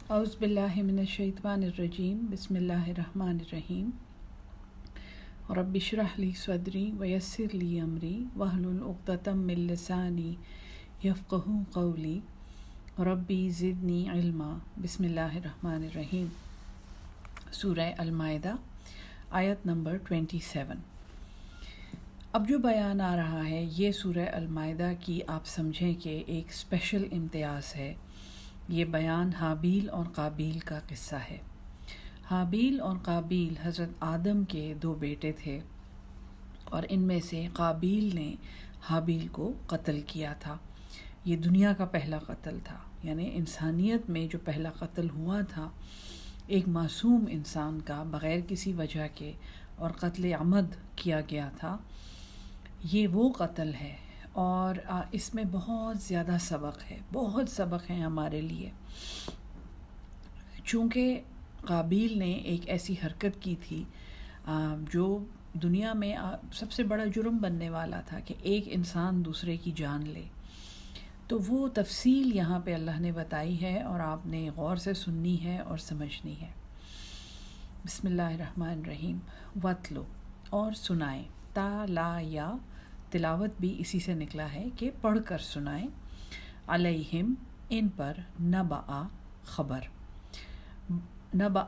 اعوذ باللہ من الشیطان الرجیم بسم اللہ الرحمن الرحیم رب اشرح لی صدری ویسر لی امری واحلل عقدۃ من لسانی یفقہوا قولی ربی زدنی علما۔ بسم اللہ الرحمن الرحیم۔ سورہ المائدہ آیت نمبر 27۔ اب جو بیان آ رہا ہے یہ سورہ المائدہ کی آپ سمجھیں کہ ایک اسپیشل امتیاز ہے۔ یہ بیان حابیل اور قابیل کا قصہ ہے۔ حابیل اور قابیل حضرت آدم کے دو بیٹے تھے، اور ان میں سے قابیل نے حابیل کو قتل کیا تھا۔ یہ دنیا کا پہلا قتل تھا، یعنی انسانیت میں جو پہلا قتل ہوا تھا ایک معصوم انسان کا بغیر کسی وجہ کے اور قتل عمد کیا گیا تھا۔ یہ وہ قتل ہے، اور اس میں بہت زیادہ بہت سبق ہیں ہمارے لیے۔ چونکہ قابیل نے ایک ایسی حرکت کی تھی جو دنیا میں سب سے بڑا جرم بننے والا تھا کہ ایک انسان دوسرے کی جان لے، تو وہ تفصیل یہاں پہ اللہ نے بتائی ہے اور آپ نے غور سے سننی ہے اور سمجھنی ہے۔ بسم اللہ الرحمن الرحیم۔ وَاتْلُ، اور سنائیں، تا لا یا تلاوت بھی اسی سے نکلا ہے کہ پڑھ کر سنائیں، علیہم، ان پر، نبأ، خبر، نبأ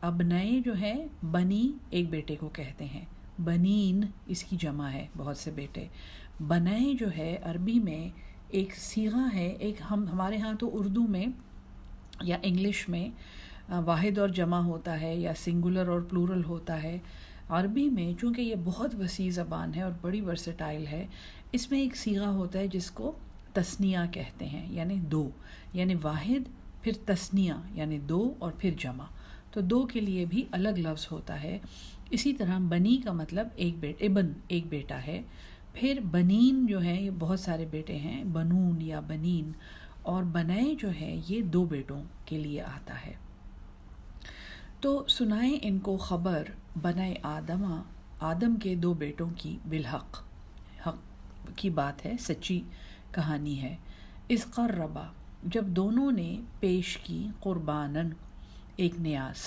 ابنئے جو ہے بنی ایک بیٹے کو کہتے ہیں، بنین اس کی جمع ہے، بہت سے بیٹے۔ بنئے جو ہے عربی میں ایک صیغہ ہے، ایک ہمارے ہاں تو اردو میں یا انگلش میں واحد اور جمع ہوتا ہے یا سنگولر اور پلورل ہوتا ہے۔ عربی میں چونکہ یہ بہت وسیع زبان ہے اور بڑی ورسٹائل ہے، اس میں ایک صیغہ ہوتا ہے جس کو تثنیہ کہتے ہیں، یعنی دو، یعنی واحد پھر تثنیہ یعنی دو اور پھر جمع، تو دو کے لیے بھی الگ لفظ ہوتا ہے۔ اسی طرح بنی کا مطلب ابن ایک بیٹا ہے، پھر بنین جو ہے یہ بہت سارے بیٹے ہیں، بنون یا بنین، اور بنائے جو ہے یہ دو بیٹوں کے لیے آتا ہے۔ تو سنائیں ان کو خبر بنائے آدم کے دو بیٹوں کی، بالحق، حق کی بات ہے، سچی کہانی ہے۔ اذ قربا، جب دونوں نے پیش کی، قربانن ایک نیاز،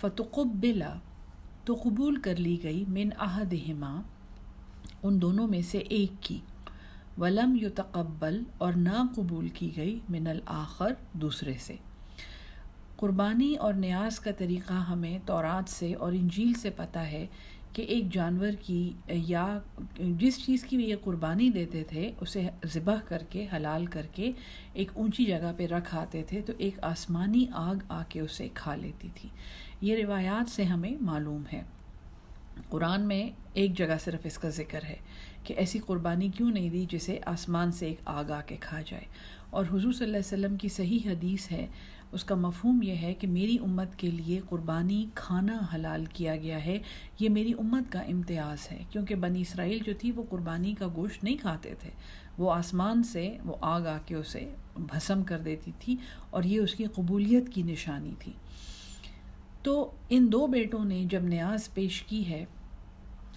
فتقبلا، تو قبول کر لی گئی، من احدہما ان دونوں میں سے ایک کی، ولم یتقبل اور نہ قبول کی گئی، من الآخر دوسرے سے۔ قربانی اور نیاز کا طریقہ ہمیں تورات سے اور انجیل سے پتہ ہے کہ ایک جانور کی یا جس چیز کی بھی یہ قربانی دیتے تھے اسے ذبح کر کے حلال کر کے ایک اونچی جگہ پہ رکھ آتے تھے، تو ایک آسمانی آگ آ کے اسے کھا لیتی تھی۔ یہ روایات سے ہمیں معلوم ہے۔ قرآن میں ایک جگہ صرف اس کا ذکر ہے کہ ایسی قربانی کیوں نہیں دی جسے آسمان سے ایک آگ آ کے کھا جائے، اور حضور صلی اللہ علیہ وسلم کی صحیح حدیث ہے، اس کا مفہوم یہ ہے کہ میری امت کے لیے قربانی کھانا حلال کیا گیا ہے، یہ میری امت کا امتیاز ہے، کیونکہ بنی اسرائیل جو تھی وہ قربانی کا گوشت نہیں کھاتے تھے، وہ آسمان سے وہ آگ آ کے اسے بھسم کر دیتی تھی، اور یہ اس کی قبولیت کی نشانی تھی۔ تو ان دو بیٹوں نے جب نیاز پیش کی ہے،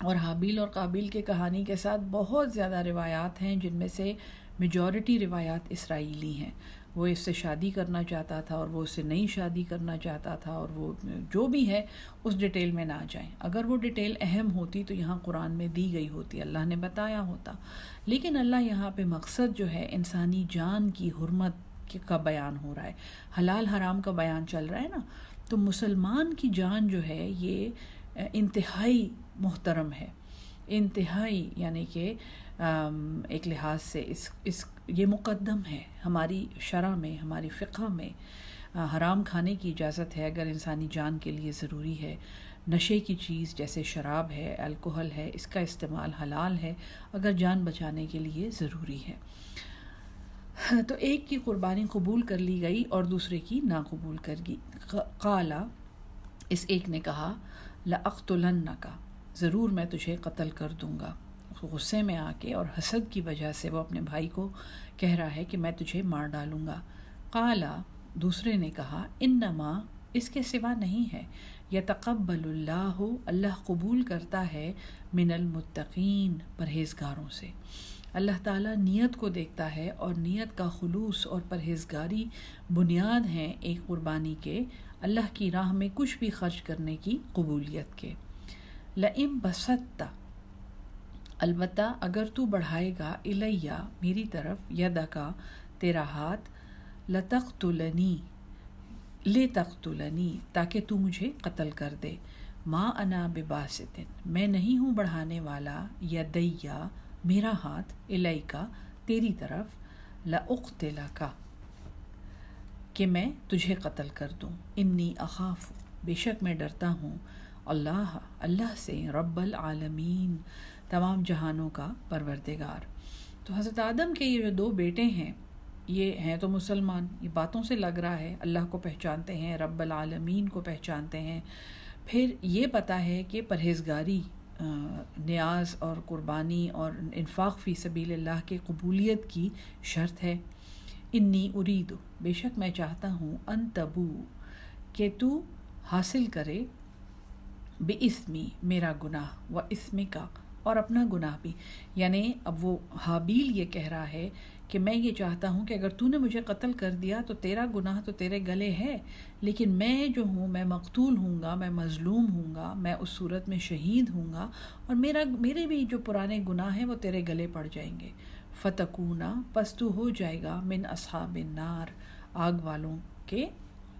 اور حابیل اور قابیل کے کہانی کے ساتھ بہت زیادہ روایات ہیں جن میں سے میجورٹی روایات اسرائیلی ہیں، وہ اس سے شادی کرنا چاہتا تھا اور وہ اس سے نئی شادی کرنا چاہتا تھا، اور وہ جو بھی ہے اس ڈیٹیل میں نہ جائیں، اگر وہ ڈیٹیل اہم ہوتی تو یہاں قرآن میں دی گئی ہوتی، اللہ نے بتایا ہوتا، لیکن اللہ یہاں پہ مقصد جو ہے انسانی جان کی حرمت کا بیان ہو رہا ہے، حلال حرام کا بیان چل رہا ہے نا، تو مسلمان کی جان جو ہے یہ انتہائی محترم ہے، انتہائی، یعنی کہ ایک لحاظ سے یہ مقدم ہے ہماری شرع میں، ہماری فقہ میں۔ حرام کھانے کی اجازت ہے اگر انسانی جان کے لیے ضروری ہے، نشے کی چیز جیسے شراب ہے، الکحل ہے، اس کا استعمال حلال ہے اگر جان بچانے کے لیے ضروری ہے۔ تو ایک کی قربانی قبول کر لی گئی اور دوسرے کی نا قبول کر گئی۔ قالا، اس ایک نے کہا، لأقتلنک، ضرور میں تجھے قتل کر دوں گا، غصے میں آ کے اور حسد کی وجہ سے وہ اپنے بھائی کو کہہ رہا ہے کہ میں تجھے مار ڈالوں گا۔ قالا، دوسرے نے کہا، انما، اس کے سوا نہیں ہے، یتقبل اللہ، اللہ قبول کرتا ہے، من المتقین، پرہیزگاروں سے۔ اللہ تعالیٰ نیت کو دیکھتا ہے، اور نیت کا خلوص اور پرہیزگاری بنیاد ہیں ایک قربانی کے، اللہ کی راہ میں کچھ بھی خرچ کرنے کی قبولیت کے۔ لئن بسطت، البتہ اگر تو بڑھائے گا، الیہ میری طرف، یدکا تیرا ہاتھ، لتقتلنی تاکہ تو مجھے قتل کر دے، ما انا بباسط میں نہیں ہوں بڑھانے والا، یدیا میرا ہاتھ، الیکا تیری طرف، لاقتلک کہ میں تجھے قتل کر دوں، انی اخاف بے شک میں ڈرتا ہوں، اللہ سے، رب العالمین تمام جہانوں کا پروردگار۔ تو حضرت آدم کے یہ جو دو بیٹے ہیں، یہ ہیں تو مسلمان، یہ باتوں سے لگ رہا ہے، اللہ کو پہچانتے ہیں، رب العالمین کو پہچانتے ہیں، پھر یہ پتہ ہے کہ پرہیزگاری، نیاز اور قربانی اور انفاق فی سبیل اللہ کے قبولیت کی شرط ہے۔ انی ارید بے شک میں چاہتا ہوں، ان تبو کہ تو حاصل کرے، باسمی میرا گناہ، و اسمی کا اور اپنا گناہ بھی، یعنی اب وہ حابیل یہ کہہ رہا ہے کہ میں یہ چاہتا ہوں کہ اگر تو نے مجھے قتل کر دیا تو تیرا گناہ تو تیرے گلے ہے، لیکن میں جو ہوں میں مقتول ہوں گا، میں مظلوم ہوں گا، میں اس صورت میں شہید ہوں گا، اور میرے بھی جو پرانے گناہ ہیں وہ تیرے گلے پڑ جائیں گے۔ فتکونا پس تو ہو جائے گا، من اصحاب النار آگ والوں کے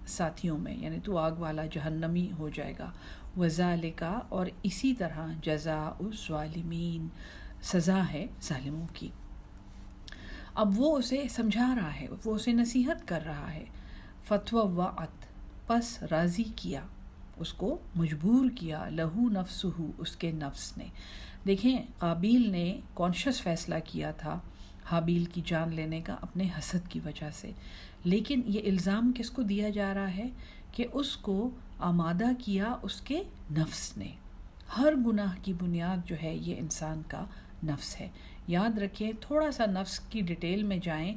ساتھیوں میں، یعنی تو آگ والا جہنمی ہو جائے گا۔ وذالک اور اسی طرح جزاء الظالمین سزا ہے ظالموں کی۔ اب وہ اسے سمجھا رہا ہے، وہ اسے نصیحت کر رہا ہے۔ فطوعت پس راضی کیا، اس کو مجبور کیا، لہو نفسہ اس کے نفس نے۔ دیکھیں قابیل نے کانشیس فیصلہ کیا تھا حابیل کی جان لینے کا اپنے حسد کی وجہ سے، لیکن یہ الزام کس کو دیا جا رہا ہے کہ اس کو آمادہ کیا اس کے نفس نے۔ ہر گناہ کی بنیاد جو ہے یہ انسان کا نفس ہے۔ یاد رکھیں، تھوڑا سا نفس کی ڈیٹیل میں جائیں،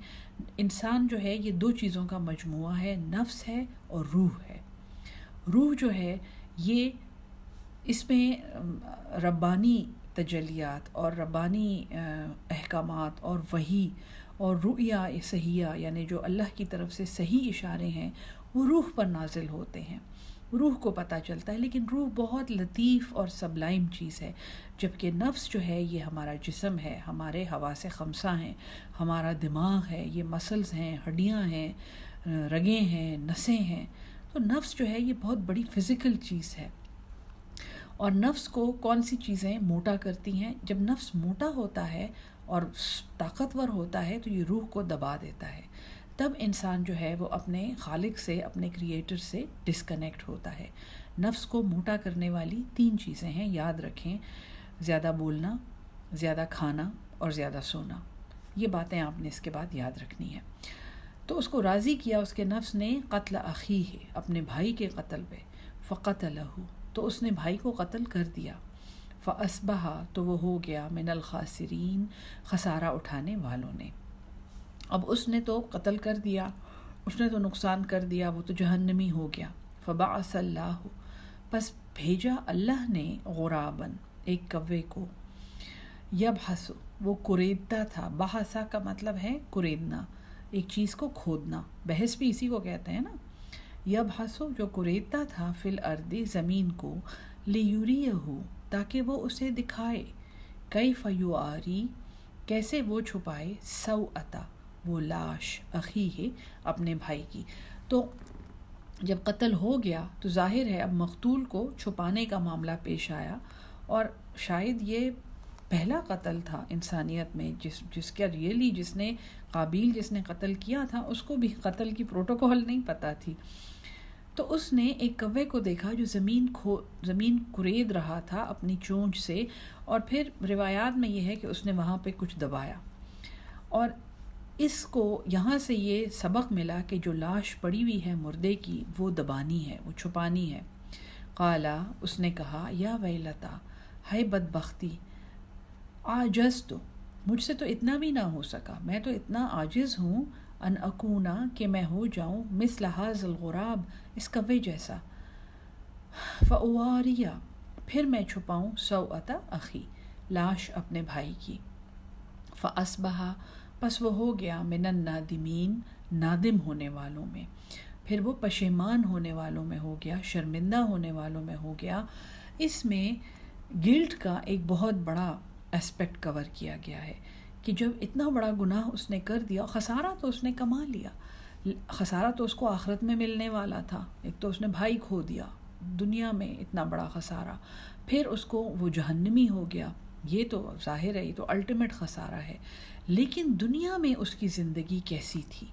انسان جو ہے یہ دو چیزوں کا مجموعہ ہے، نفس ہے اور روح ہے۔ روح جو ہے یہ اس میں ربانی تجلیات اور ربانی احکامات اور وحی اور رؤیا صحیحہ، یعنی جو اللہ کی طرف سے صحیح اشارے ہیں وہ روح پر نازل ہوتے ہیں، روح کو پتہ چلتا ہے، لیکن روح بہت لطیف اور سبلائم چیز ہے، جبکہ نفس جو ہے یہ ہمارا جسم ہے، ہمارے حواس خمسہ ہیں، ہمارا دماغ ہے، یہ مسلز ہیں، ہڈیاں ہیں، رگیں ہیں، نسیں ہیں۔ تو نفس جو ہے یہ بہت بڑی فزیکل چیز ہے، اور نفس کو کون سی چیزیں موٹا کرتی ہیں؟ جب نفس موٹا ہوتا ہے اور طاقتور ہوتا ہے تو یہ روح کو دبا دیتا ہے، تب انسان جو ہے وہ اپنے خالق سے، اپنے کریٹر سے ڈسکنیکٹ ہوتا ہے۔ نفس کو موٹا کرنے والی تین چیزیں ہیں، یاد رکھیں، زیادہ بولنا، زیادہ کھانا اور زیادہ سونا۔ یہ باتیں آپ نے اس کے بعد یاد رکھنی ہے۔ تو اس کو راضی کیا اس کے نفس نے، قتل اخیہ اپنے بھائی کے قتل پہ، فقتلہ تو اس نے بھائی کو قتل کر دیا، فاصبح تو وہ ہو گیا، من الخاسرین خسارہ اٹھانے والوں نے۔ اب اس نے تو قتل کر دیا، اس نے تو نقصان کر دیا، وہ تو جہنمی ہو گیا۔ فبعث اللہ پس بھیجا اللہ نے، غراباً ایک کوے کو، یبحث وہ کریدتا تھا، بحثا کا مطلب ہے کریدنا، ایک چیز کو کھودنا، بحث بھی اسی کو کہتے ہیں نا۔ یبحث جو کریدتا تھا، فی الارض زمین کو، لیریہ تاکہ وہ اسے دکھائے، کیف یواری کیسے وہ چھپائے، سوءتا وہ لاش، اخیہ اپنے بھائی کی۔ تو جب قتل ہو گیا تو ظاہر ہے اب مقتول کو چھپانے کا معاملہ پیش آیا، اور شاید یہ پہلا قتل تھا انسانیت میں جس کا ریئلی جس نے قابیل جس نے قتل کیا تھا اس کو بھی قتل کی پروٹوکول نہیں پتہ تھی۔ تو اس نے ایک کوے کو دیکھا جو زمین کرید رہا تھا اپنی چونچ سے، اور پھر روایات میں یہ ہے کہ اس نے وہاں پہ کچھ دبایا، اور اس کو یہاں سے یہ سبق ملا کہ جو لاش پڑی ہوئی ہے مردے کی وہ دبانی ہے، وہ چھپانی ہے۔ قالا اس نے کہا، یا ویلتا ہے بدبختی، عاجزت مجھ سے تو اتنا بھی نہ ہو سکا، میں تو اتنا عاجز ہوں، ان اکونا کہ میں ہو جاؤں، مثل ھذا الغراب اس کوے جیسا، فاواریا پھر میں چھپاؤں، سوءۃ اخی لاش اپنے بھائی کی، فَأَصْبَحَ پس وہ ہو گیا من النادمین نادم ہونے والوں میں، پھر وہ پشیمان ہونے والوں میں ہو گیا، شرمندہ ہونے والوں میں ہو گیا۔ اس میں گلٹ کا ایک بہت بڑا اسپیکٹ کور کیا گیا ہے کہ جب اتنا بڑا گناہ اس نے کر دیا، خسارہ تو اس نے کما لیا، خسارہ تو اس کو آخرت میں ملنے والا تھا، ایک تو اس نے بھائی کھو دیا، دنیا میں اتنا بڑا خسارہ، پھر اس کو وہ جہنمی ہو گیا، یہ تو ظاہر ہے، یہ تو الٹیمیٹ خسارہ ہے۔ لیکن دنیا میں اس کی زندگی کیسی تھی،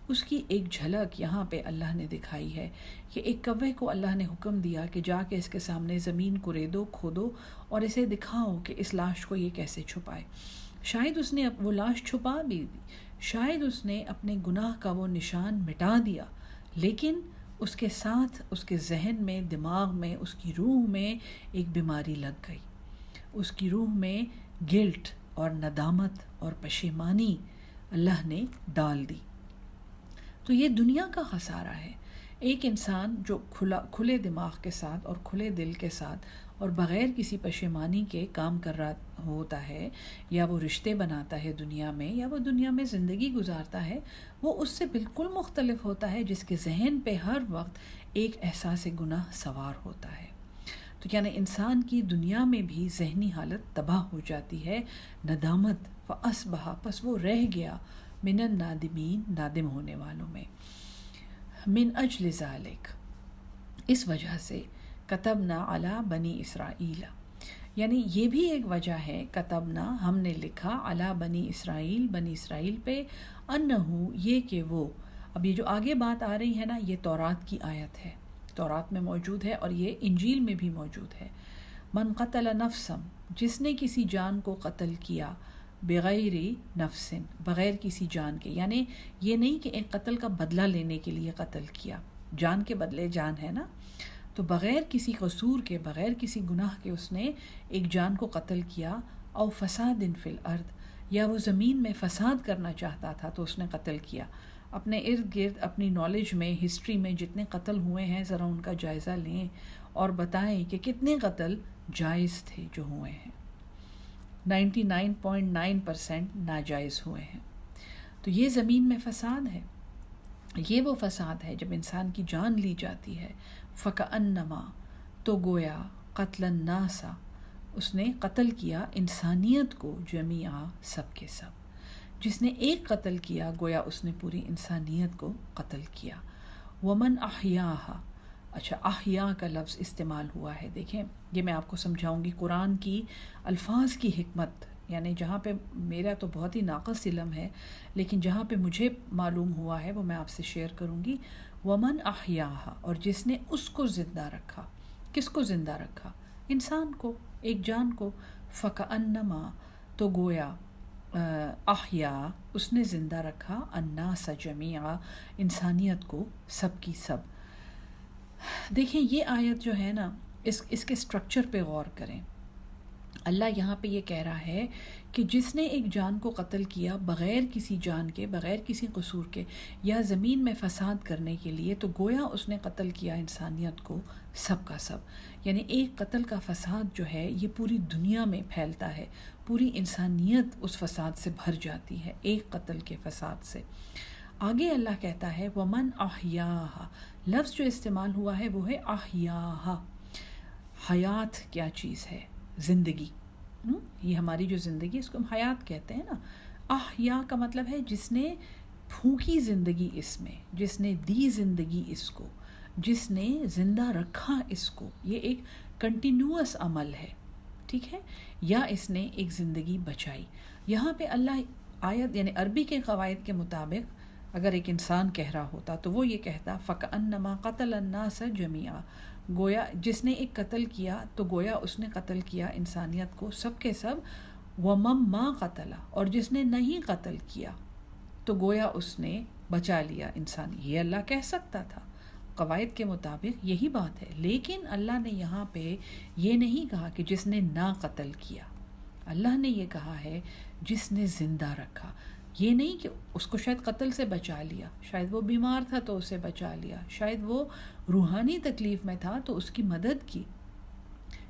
اس کی ایک جھلک یہاں پہ اللہ نے دکھائی ہے کہ ایک کوے کو اللہ نے حکم دیا کہ جا کے اس کے سامنے زمین کو ریدو، کھودو اور اسے دکھاؤ کہ اس لاش کو یہ کیسے چھپائے۔ شاید اس نے وہ لاش چھپا بھی دی، شاید اس نے اپنے گناہ کا وہ نشان مٹا دیا، لیکن اس کے ساتھ اس کے ذہن میں، دماغ میں، اس کی روح میں ایک بیماری لگ گئی، اس کی روح میں گلٹ اور ندامت اور پشیمانی اللہ نے ڈال دی۔ تو یہ دنیا کا خسارہ ہے۔ ایک انسان جو کھلے دماغ کے ساتھ اور کھلے دل کے ساتھ اور بغیر کسی پشیمانی کے کام کر رہا ہوتا ہے، یا وہ رشتے بناتا ہے دنیا میں، یا وہ دنیا میں زندگی گزارتا ہے، وہ اس سے بالکل مختلف ہوتا ہے جس کے ذہن پہ ہر وقت ایک احساس گناہ سوار ہوتا ہے۔ تو یعنی انسان کی دنیا میں بھی ذہنی حالت تباہ ہو جاتی ہے۔ ندامت فَأَصْبَحَ پس وہ رہ گیا من النادمین نادم ہونے والوں میں۔ من اجل ذالک اس وجہ سے کتبنا علی بنی اسرائیل، یعنی یہ بھی ایک وجہ ہے، کتبنا ہم نے لکھا، علی بنی اسرائیل بنی اسرائیل پہ، انہو یہ کہ وہ، اب یہ جو آگے بات آ رہی ہے نا، یہ تورات کی آیت ہے، تورات میں موجود ہے اور یہ انجیل میں بھی موجود ہے۔ من قتل نفسا جس نے کسی جان کو قتل کیا، بغیر نفس بغیر کسی جان کے، یعنی یہ نہیں کہ ایک قتل کا بدلہ لینے کے لیے قتل کیا، جان کے بدلے جان ہے نا، تو بغیر کسی قصور کے، بغیر کسی گناہ کے اس نے ایک جان کو قتل کیا، او فساد فی الارض یا وہ زمین میں فساد کرنا چاہتا تھا تو اس نے قتل کیا۔ اپنے ارد گرد اپنی نالج میں، ہسٹری میں جتنے قتل ہوئے ہیں ذرا ان کا جائزہ لیں اور بتائیں کہ کتنے قتل جائز تھے جو ہوئے ہیں۔ 99.9% ناجائز ہوئے ہیں۔ تو یہ زمین میں فساد ہے، یہ وہ فساد ہے جب انسان کی جان لی جاتی ہے۔ فَكَأَنَّمَا تو گویا قتل النَّاسَ اس نے قتل کیا انسانیت کو، جمیعا سب کے سب، جس نے ایک قتل کیا گویا اس نے پوری انسانیت کو قتل کیا۔ وَمَنْ أَحْيَاهَا اچھا احیا کا لفظ استعمال ہوا ہے، دیکھیں یہ میں آپ کو سمجھاؤں گی قرآن کی الفاظ کی حکمت، یعنی جہاں پہ میرا تو بہت ہی ناقص علم ہے لیکن جہاں پہ مجھے معلوم ہوا ہے وہ میں آپ سے شیئر کروں گی۔ ومن احیاہا اور جس نے اس کو زندہ رکھا، کس کو زندہ رکھا؟ انسان کو، ایک جان کو۔ فکأنما تو گویا احیا اس نے زندہ رکھا، الناس جمیعا انسانیت کو سب کی سب۔ دیکھیں یہ آیت جو ہے نا، اس کے سٹرکچر پہ غور کریں۔ اللہ یہاں پہ یہ کہہ رہا ہے کہ جس نے ایک جان کو قتل کیا بغیر کسی جان کے، بغیر کسی قصور کے، یا زمین میں فساد کرنے کے لیے، تو گویا اس نے قتل کیا انسانیت کو سب کا سب۔ یعنی ایک قتل کا فساد جو ہے یہ پوری دنیا میں پھیلتا ہے، پوری انسانیت اس فساد سے بھر جاتی ہے ایک قتل کے فساد سے۔ آگے اللہ کہتا ہے وَمَنْ أَحْيَاهَا، لفظ جو استعمال ہوا ہے وہ ہے احیاها۔ حیات کیا چیز ہے؟ زندگی۔ یہ ہماری جو زندگی اس کو ہم حیات کہتے ہیں نا۔ احیا کا مطلب ہے جس نے پھونکی زندگی اس میں، جس نے دی زندگی اس کو، جس نے زندہ رکھا اس کو۔ یہ ایک کنٹینیوس عمل ہے، ٹھیک ہے، یا اس نے ایک زندگی بچائی۔ یہاں پہ اللہ آیت یعنی عربی کے قواعد کے مطابق اگر ایک انسان کہہ رہا ہوتا تو وہ یہ کہتا فَكَأَنَّمَا قَتَلَ النَّاسَ جَمِيعًا، گویا جس نے ایک قتل کیا تو گویا اس نے قتل کیا انسانیت کو سب کے سب۔ وَمَن مَا قَتَلَ اور جس نے نہیں قتل کیا تو گویا اس نے بچا لیا انسان۔ یہ اللہ کہہ سکتا تھا، قواعد کے مطابق یہی بات ہے، لیکن اللہ نے یہاں پہ یہ نہیں کہا کہ جس نے نہ قتل کیا، اللہ نے یہ کہا ہے جس نے زندہ رکھا۔ یہ نہیں کہ اس کو شاید قتل سے بچا لیا، شاید وہ بیمار تھا تو اسے بچا لیا، شاید وہ روحانی تکلیف میں تھا تو اس کی مدد کی،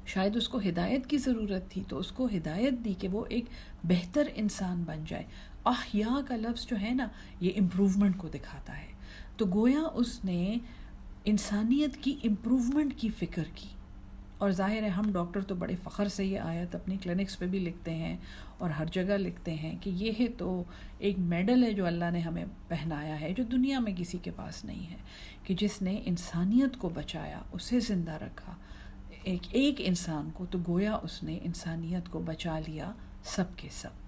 شاید اس کو ہدایت کی ضرورت تھی تو اس کو ہدایت دی کہ وہ ایک بہتر انسان بن جائے۔ احیا کا لفظ جو ہے نا یہ امپروومنٹ کو دکھاتا ہے، تو گویا اس نے انسانیت کی امپروومنٹ کی فکر کی۔ اور ظاہر ہے ہم ڈاکٹر تو بڑے فخر سے یہ آیت اپنی کلینکس پہ بھی لکھتے ہیں اور ہر جگہ لکھتے ہیں کہ یہ تو ایک میڈل ہے جو اللہ نے ہمیں پہنایا ہے، جو دنیا میں کسی کے پاس نہیں ہے، کہ جس نے انسانیت کو بچایا، اسے زندہ رکھا، ایک انسان کو، تو گویا اس نے انسانیت کو بچا لیا سب کے سب۔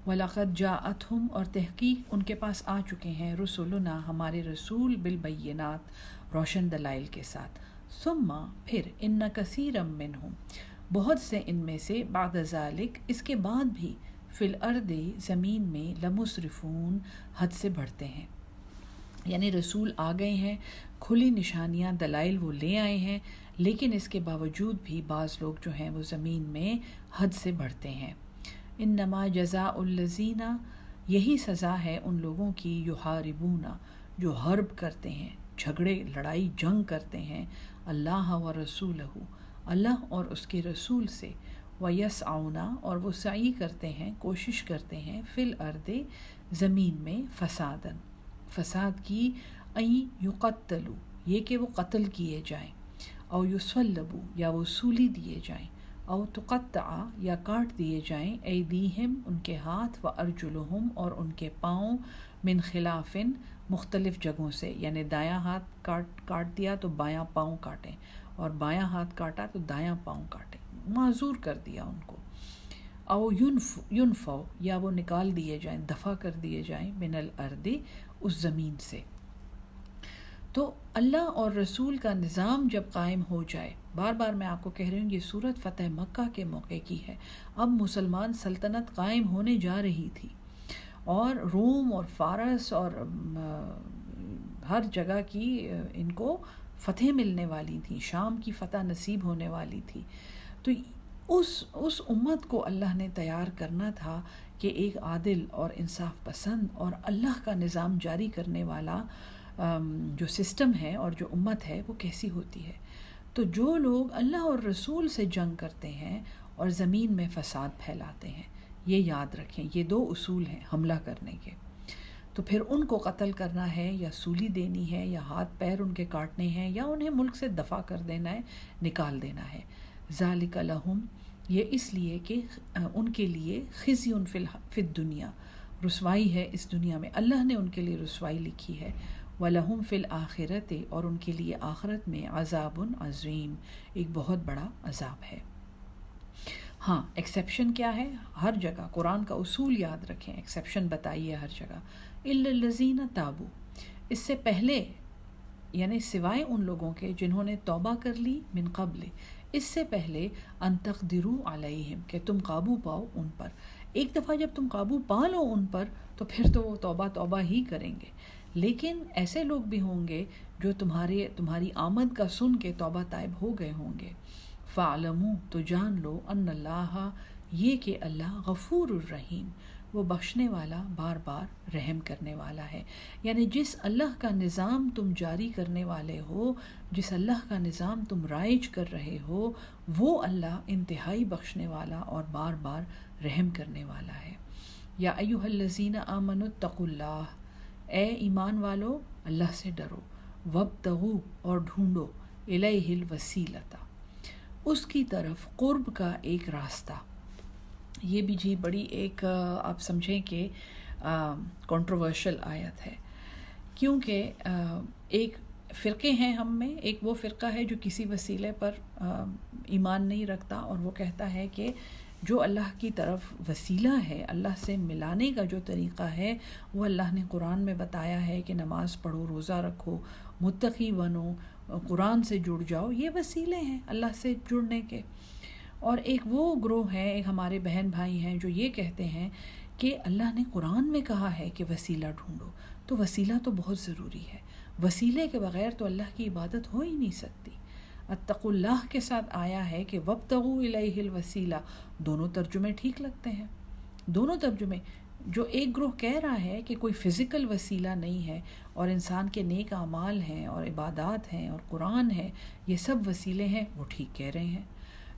وَلَقَدْ جَاءَتْهُمْ، اور تحقیق ان کے پاس آ چکے ہیں، رسولنا ہمارے رسول، بالبینات روشن دلائل کے ساتھ، ثم پھر ان کثیرا منہم بہت سے ان میں سے، بعد ذالک اس کے بعد بھی، فی الارض زمین میں، لمسرفون حد سے بڑھتے ہیں، یعنی رسول آ گئے ہیں، کھلی نشانیاں دلائل وہ لے آئے ہیں، لیکن اس کے باوجود بھی بعض لوگ جو ہیں وہ زمین میں حد سے بڑھتے ہیں۔ انما جزاء الذین، یہی سزا ہے ان لوگوں کی، یحاربون جو حرب کرتے ہیں، جھگڑے، لڑائی، جنگ کرتے ہیں، اللہ و رسولہ، اللہ اور اس کے رسول سے، ویسعون اور وہ سعی کرتے ہیں، کوشش کرتے ہیں، فی الارض زمین میں، فسادن فساد کی، این یقتلوا یہ کہ وہ قتل کیے جائیں، او یصلبوا یا وہ سولی دیے جائیں، او تقطع یا کاٹ دیے جائیں، ایدیہم ان کے ہاتھ، و ارجلہم اور ان کے پاؤں، من خلاف مختلف جگہوں سے، یعنی دایاں ہاتھ کاٹ دیا تو بایاں پاؤں کاٹیں، اور بایاں ہاتھ کاٹا تو دایاں پاؤں کاٹیں، معذور کر دیا ان کو، او ینفو یا وہ نکال دیے جائیں، دفع کر دیے جائیں، من الارض اس زمین سے۔ تو اللہ اور رسول کا نظام جب قائم ہو جائے، بار بار میں آپ کو کہہ رہی ہوں یہ صورت فتح مکہ کے موقع کی ہے، اب مسلمان سلطنت قائم ہونے جا رہی تھی، اور روم اور فارس اور ہر جگہ کی ان کو فتح ملنے والی تھی، شام کی فتح نصیب ہونے والی تھی، تو اس امت کو اللہ نے تیار کرنا تھا کہ ایک عادل اور انصاف پسند اور اللہ کا نظام جاری کرنے والا جو سسٹم ہے اور جو امت ہے وہ کیسی ہوتی ہے۔ تو جو لوگ اللہ اور رسول سے جنگ کرتے ہیں اور زمین میں فساد پھیلاتے ہیں، یہ یاد رکھیں، یہ دو اصول ہیں حملہ کرنے کے، تو پھر ان کو قتل کرنا ہے یا سولی دینی ہے یا ہاتھ پیر ان کے کاٹنے ہیں یا انہیں ملک سے دفع کر دینا ہے، نکال دینا ہے۔ ذالک لہم، یہ اس لیے کہ ان کے لیے، خزی فی الدنیا، رسوائی ہے اس دنیا میں، اللہ نے ان کے لیے رسوائی لکھی ہے، وَلَهُمْ فِي الْآخِرَةِ اور ان کے لیے آخرت میں، عذاب عظیم ایک بہت بڑا عذاب ہے۔ ہاں ایکسیپشن کیا ہے؟ ہر جگہ قرآن کا اصول یاد رکھیں، ایکسیپشن بتائیے ہر جگہ، إِلَّا الَّذِينَ تَابُوا اس سے پہلے، یعنی سوائے ان لوگوں کے جنہوں نے توبہ کر لی، من قبل اس سے پہلے، ان تقدروا علیہم کہ تم قابو پاؤ ان پر، ایک دفعہ جب تم قابو پا لو ان پر تو پھر تو وہ توبہ ہی کریں گے، لیکن ایسے لوگ بھی ہوں گے جو تمہاری آمد کا سن کے توبہ طائب ہو گئے ہوں گے، فَاعْلَمُوا تو جان لو، ان اللہ یہ کہ اللہ غفور الرحیم وہ بخشنے والا، بار بار رحم کرنے والا ہے، یعنی جس اللہ کا نظام تم جاری کرنے والے ہو، جس اللہ کا نظام تم رائج کر رہے ہو، وہ اللہ انتہائی بخشنے والا اور بار بار رحم کرنے والا ہے۔ یا ایھا الذین آمنوا اتقوا اللہ، اے ایمان والو اللہ سے ڈرو، وابتغوا اور ڈھونڈو، الیہ الوسیلۃ اس کی طرف قرب کا ایک راستہ۔ یہ بھی جی بڑی ایک آپ سمجھیں کہ کنٹروورشل آیت ہے، کیونکہ ایک فرقے ہیں ہم میں، ایک وہ فرقہ ہے جو کسی وسیلے پر ایمان نہیں رکھتا اور وہ کہتا ہے کہ جو اللہ کی طرف وسیلہ ہے، اللہ سے ملانے کا جو طریقہ ہے وہ اللہ نے قرآن میں بتایا ہے کہ نماز پڑھو، روزہ رکھو، متقی بنو، قرآن سے جڑ جاؤ، یہ وسیلے ہیں اللہ سے جڑنے کے۔ اور ایک وہ گروہ ہے، ایک ہمارے بہن بھائی ہیں جو یہ کہتے ہیں کہ اللہ نے قرآن میں کہا ہے کہ وسیلہ ڈھونڈو، تو وسیلہ تو بہت ضروری ہے، وسیلے کے بغیر تو اللہ کی عبادت ہو ہی نہیں سکتی۔ اتقوا اللہ کے ساتھ آیا ہے کہ وابتغوا الیہ الوسیلہ، دونوں ترجمے ٹھیک لگتے ہیں، دونوں ترجمے۔ جو ایک گروہ کہہ رہا ہے کہ کوئی فزیکل وسیلہ نہیں ہے اور انسان کے نیک اعمال ہیں اور عبادات ہیں اور قرآن ہے، یہ سب وسیلے ہیں، وہ ٹھیک کہہ رہے ہیں۔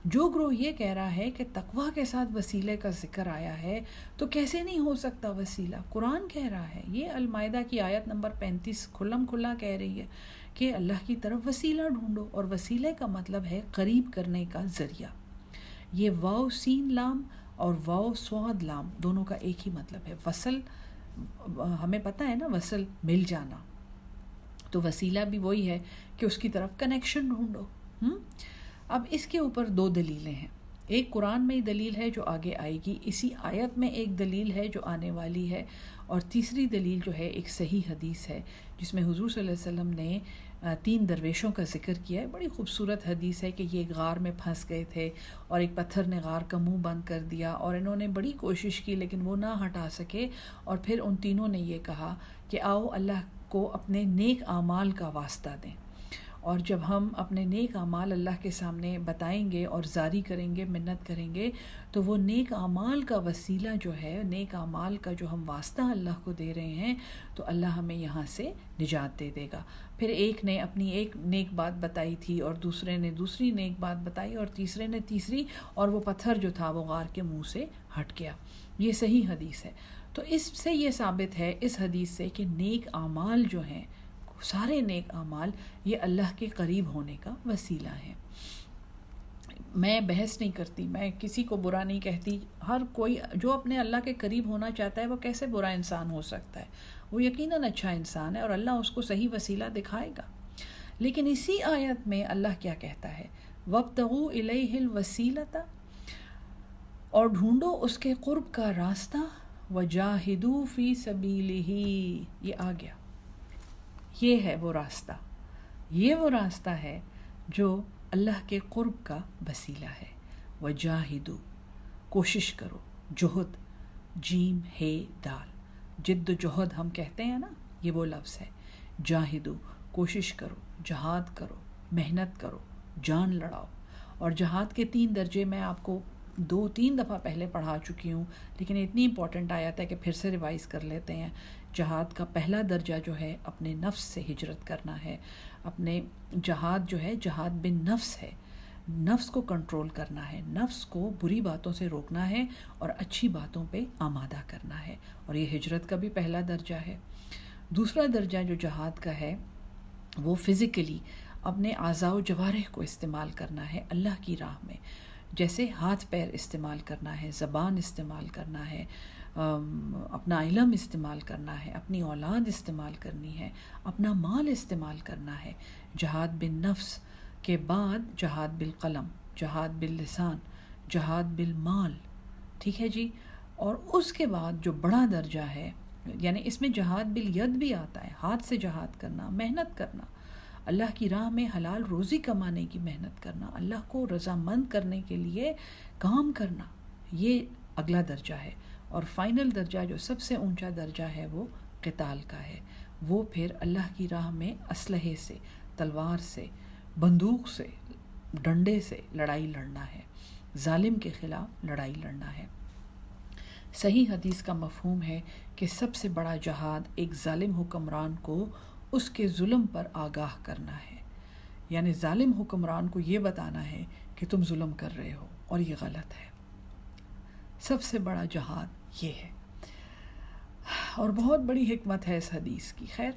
جو گروہ یہ کہہ رہا ہے کہ تقویٰ کے ساتھ وسیلے کا ذکر آیا ہے تو کیسے نہیں ہو سکتا وسیلہ، قرآن کہہ رہا ہے، یہ المائدہ کی آیت نمبر 35 کھلم کھلا کہہ رہی ہے کہ اللہ کی طرف وسیلہ ڈھونڈو، اور وسیلے کا مطلب ہے قریب کرنے کا ذریعہ۔ یہ واو سین لام اور واو سواد لام دونوں کا ایک ہی مطلب ہے۔ وصل ہمیں پتہ ہے نا، وصل مل جانا، تو وسیلہ بھی وہی ہے کہ اس کی طرف کنیکشن ڈھونڈو۔ اب اس کے اوپر دو دلیلیں ہیں، ایک قرآن میں ہی دلیل ہے جو آگے آئے گی، اسی آیت میں ایک دلیل ہے جو آنے والی ہے، اور تیسری دلیل جو ہے ایک صحیح حدیث ہے جس میں حضور صلی اللہ علیہ وسلم نے 3 درویشوں کا ذکر کیا ہے۔ بڑی خوبصورت حدیث ہے کہ یہ غار میں پھنس گئے تھے اور ایک پتھر نے غار کا منہ بند کر دیا، اور انہوں نے بڑی کوشش کی لیکن وہ نہ ہٹا سکے، اور پھر ان تینوں نے یہ کہا کہ آؤ اللہ کو اپنے نیک اعمال کا واسطہ دیں، اور جب ہم اپنے نیک اعمال اللہ کے سامنے بتائیں گے اور جاری کریں گے، منت کریں گے، تو وہ نیک اعمال کا وسیلہ جو ہے، نیک اعمال کا جو ہم واسطہ اللہ کو دے رہے ہیں، تو اللہ ہمیں یہاں سے نجات دے دے گا۔ پھر ایک نے اپنی ایک نیک بات بتائی تھی، اور دوسرے نے دوسری نیک بات بتائی، اور تیسرے نے تیسری، اور وہ پتھر جو تھا وہ غار کے منہ سے ہٹ گیا۔ یہ صحیح حدیث ہے۔ تو اس سے یہ ثابت ہے اس حدیث سے کہ نیک اعمال جو ہیں، سارے نیک اعمال، یہ اللہ کے قریب ہونے کا وسیلہ ہے۔ میں بحث نہیں کرتی، میں کسی کو برا نہیں کہتی، ہر کوئی جو اپنے اللہ کے قریب ہونا چاہتا ہے وہ کیسے برا انسان ہو سکتا ہے، وہ یقیناً اچھا انسان ہے اور اللہ اس کو صحیح وسیلہ دکھائے گا۔ لیکن اسی آیت میں اللہ کیا کہتا ہے، وَابْتَغُوا إِلَيْهِ الْوَسِيلَةَ، اور ڈھونڈو اس کے قرب کا راستہ، وَجَاهِدُوا فِي سَبِيلِهِ، یہ آ گیا، یہ ہے وہ راستہ، یہ وہ راستہ ہے جو اللہ کے قرب کا وسیلہ ہے۔ وَجَاهِدُوا، کوشش کرو، جہد، جیم ہے دال، جد و جہد ہم کہتے ہیں نا، یہ وہ لفظ ہے۔ جاہدو، کوشش کرو، جہاد کرو، محنت کرو، جان لڑاؤ۔ اور جہاد کے 3 درجے میں آپ کو 2-3 دفعہ پہلے پڑھا چکی ہوں، لیکن اتنی امپورٹنٹ آیت ہے کہ پھر سے ریوائز کر لیتے ہیں۔ جہاد کا پہلا درجہ جو ہے اپنے نفس سے ہجرت کرنا ہے، اپنے جہاد جو ہے جہاد بن نفس ہے، نفس کو کنٹرول کرنا ہے، نفس کو بری باتوں سے روکنا ہے اور اچھی باتوں پہ آمادہ کرنا ہے، اور یہ ہجرت کا بھی پہلا درجہ ہے۔ دوسرا درجہ جو جہاد کا ہے وہ فزیکلی اپنے اعضاء و جوارح کو استعمال کرنا ہے اللہ کی راہ میں، جیسے ہاتھ پیر استعمال کرنا ہے، زبان استعمال کرنا ہے، اپنا علم استعمال کرنا ہے، اپنی اولاد استعمال کرنی ہے، اپنا مال استعمال کرنا ہے۔ جہاد بن نفس کے بعد جہاد بالقلم، جہاد باللسان، جہاد بالمال، ٹھیک ہے جی۔ اور اس کے بعد جو بڑا درجہ ہے، یعنی اس میں جہاد بالید بھی آتا ہے، ہاتھ سے جہاد کرنا، محنت کرنا، اللہ کی راہ میں حلال روزی کمانے کی محنت کرنا، اللہ کو رضامند کرنے کے لیے کام کرنا، یہ اگلا درجہ ہے۔ اور فائنل درجہ جو سب سے اونچا درجہ ہے وہ قتال کا ہے، وہ پھر اللہ کی راہ میں اسلحے سے، تلوار سے، بندوق سے، ڈنڈے سے لڑائی لڑنا ہے، ظالم کے خلاف لڑائی لڑنا ہے۔ صحیح حدیث کا مفہوم ہے کہ سب سے بڑا جہاد ایک ظالم حکمران کو اس کے ظلم پر آگاہ کرنا ہے، یعنی ظالم حکمران کو یہ بتانا ہے کہ تم ظلم کر رہے ہو اور یہ غلط ہے۔ سب سے بڑا جہاد یہ ہے، اور بہت بڑی حکمت ہے اس حدیث کی۔ خیر،